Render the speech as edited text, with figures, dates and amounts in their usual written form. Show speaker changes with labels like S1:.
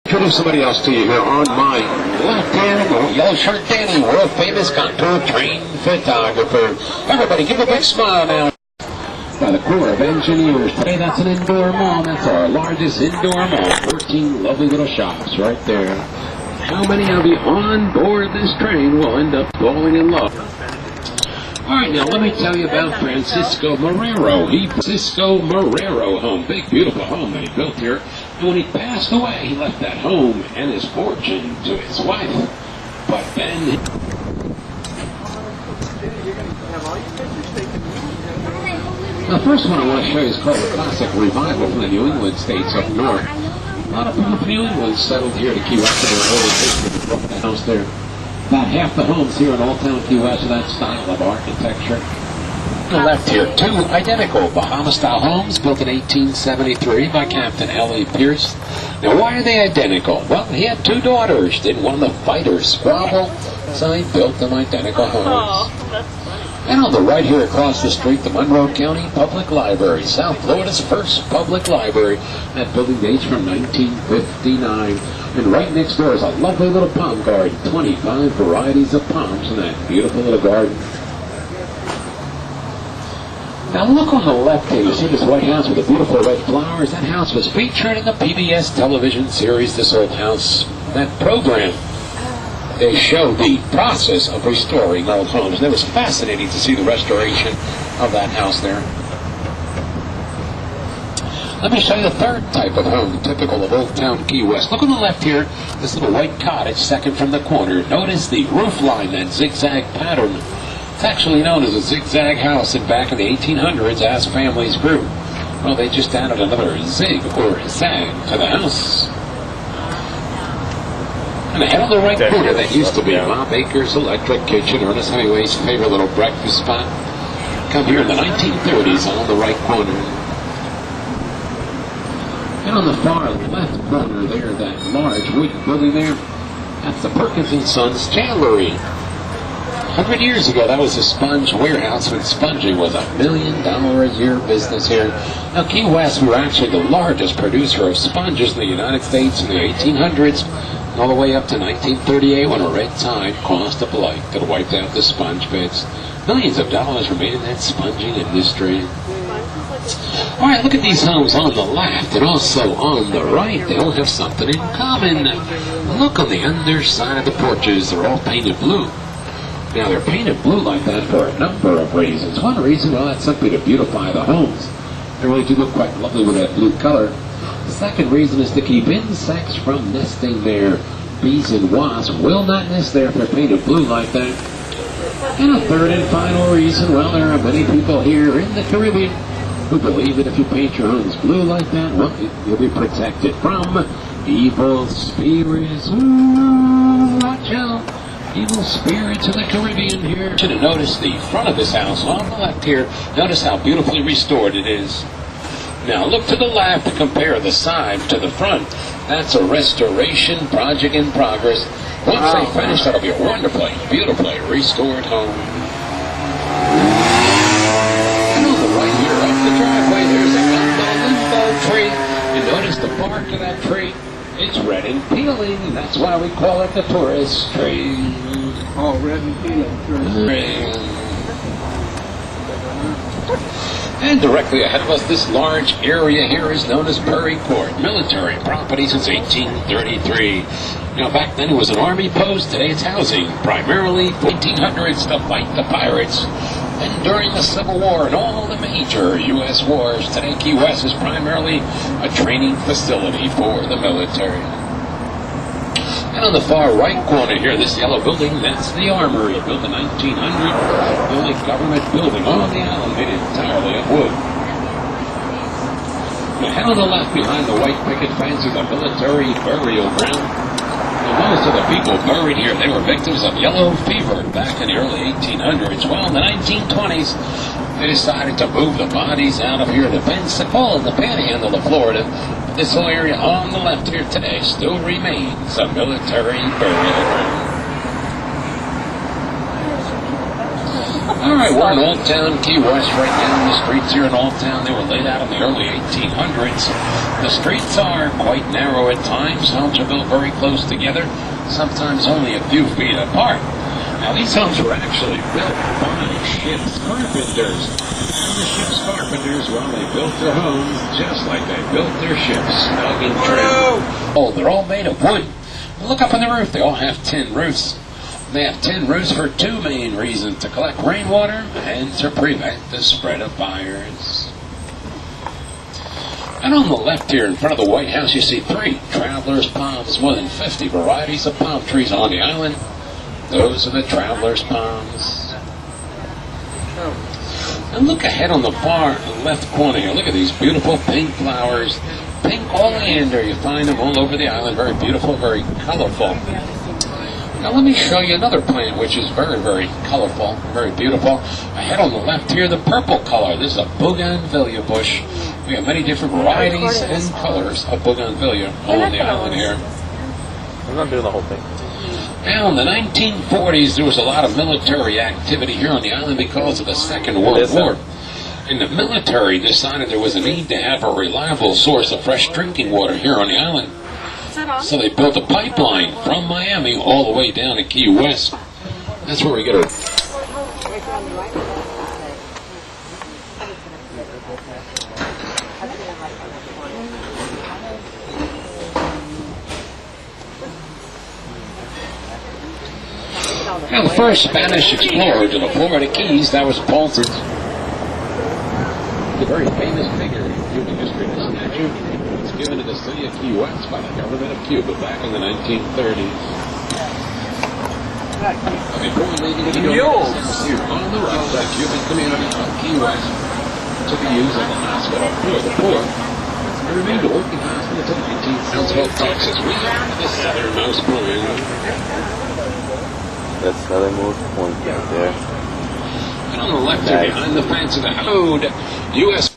S1: Introduce somebody else to you here on my left hand. Yellow shirt Danny, world famous contour trained photographer. Everybody give a big smile now. By the Corps of Engineers. Today that's an indoor mall. That's our largest indoor mall. 14 lovely little shops right there. How many of you on board this train will end up falling in love? Alright, now let me tell you about Francisco Marrero. Francisco Marrero home. Big, beautiful home that he built here. And when he passed away, he left that home and his fortune to his wife. But then... The first one I want to show you is called the Classic Revival from the New England states up north. A lot of people from New England settled here to Key West in their early history. Brought the house there. About half the homes here in Old Town Key West are that style of architecture. On the left here, two identical Bahama-style homes built in 1873 by Captain L.A. Pierce. Now, why are they identical? Well, he had two daughters. Didn't one of the fighters squabble? So he built them identical homes.
S2: Oh, that's funny.
S1: And on the right here across the street, the Monroe County Public Library, South Florida's first public library. That building dates from 1959. And right next door is a lovely little palm garden. 25 varieties of palms in that beautiful little garden. Now look on the left here, you see this White House with the beautiful red flowers. That house was featured in the PBS television series, This Old House. That program, they showed the process of restoring old homes. And it was fascinating to see the restoration of that house there. Let me show you the third type of home, typical of Old Town Key West. Look on the left here, this little white cottage, second from the corner. Notice the roof line, that zigzag pattern. It's actually known as a zigzag house, and back in the 1800s, as families grew, well, they just added another zig or zag to the house. And ahead on the right corner, that used to be Bob Baker's Electric Kitchen, Ernest Hemingway's favorite little breakfast spot. Come here in the 1930s on the right corner. And on the far left corner there, that large wooden building there, that's the Perkins & Sons Chandlery. 100 years ago, that was a sponge warehouse when sponging was $1 million a year business here. Now, Key West, we were actually the largest producer of sponges in the United States in the 1800s, all the way up to 1938 when a red tide caused a blight that wiped out the sponge beds. Millions of dollars were made in that sponging industry. All right, look at these homes on the left and also on the right. They all have something in common. Look on the underside of the porches. They're all painted blue. Now, they're painted blue like that for a number of reasons. One reason, well, that's simply to beautify the homes. They really do look quite lovely with that blue color. The second reason is to keep insects from nesting there. Bees and wasps will not nest there if they're painted blue like that. And a third and final reason, well, there are many people here in the Caribbean who believe that if you paint your homes blue like that, well, you'll be protected from evil spirits. Ooh, watch out. Evil spirits in the Caribbean here. Should have noticed the front of this house on the left here. Notice how beautifully restored it is. Now look to the left to compare the side to the front. That's a restoration project in progress. Once they finish, that'll be a wonderfully, beautifully restored home. And on the right here up the driveway, there's a limbo tree. And notice the bark of that tree. It's red and peeling. That's why we call it the tourist tree.
S3: Oh, red and peeling tree.
S1: And directly ahead of us, this large area here is known as Prairie Court, military property since 1833. Now, back then it was an army post. Today it's housing, primarily 1800s to fight the pirates. And during the Civil War and all the major U.S. wars, today Key West is primarily a training facility for the military. And on the far right corner here, this yellow building, that's the Armory, built in 1900. The only government building on the island made entirely of wood. Now, on the left behind the white picket fence is a military burial ground. Most of the people buried here, they were victims of yellow fever back in the early 1800s. Well, in the 1920s, they decided to move the bodies out of here to Pensacola in the panhandle of Florida. This whole area on the left here today still remains a military burial ground. All right, we're in Old Town, Key West, right now. The streets here in Old Town, they were laid out in the early 1800s. The streets are quite narrow at times. Homes are built very close together, sometimes only a few feet apart. Now, these homes were actually built by ship's carpenters. And the ship's carpenters, well, they built their homes just like they built their ships, snug and trim. Oh, they're all made of wood. Look up on the roof. They all have tin roofs. They have tin roofs for two main reasons: to collect rainwater and to prevent the spread of fires. And on the left here in front of the White House, you see 3 travelers' palms, more than 50 varieties of palm trees on the island. Those are the travelers' palms. And look ahead on the far left corner here. Look at these beautiful pink flowers. Pink oleander. You find them all over the island. Very beautiful, very colorful. Now let me show you another plant which is very, very colorful, very beautiful. Ahead on the left here, the purple color. This is a bougainvillea bush. We have many different varieties and colors of bougainvillea all on the island here.
S2: I'm not doing the whole thing.
S1: Now, in the 1940s, there was a lot of military activity here on the island because of the Second World War. And the military decided there was a need to have a reliable source of fresh drinking water here on the island. So they built a pipeline from Miami all the way down to Key West. That's where we get our... Now, the first Spanish explorer to the Florida Keys, that was Paulson. The very famous figure in Cuban history, the statue was given to the city of Key West by the government of Cuba back in the 1930s. Before leaving to go here on the road, the Cuban community of Key West to be used as a hospital for the poor. It remained a working hospital until 1912, Texas. We are the southernmost point.
S2: That's southernmost point right there.
S1: And on the left here, behind the fence of the road, U.S.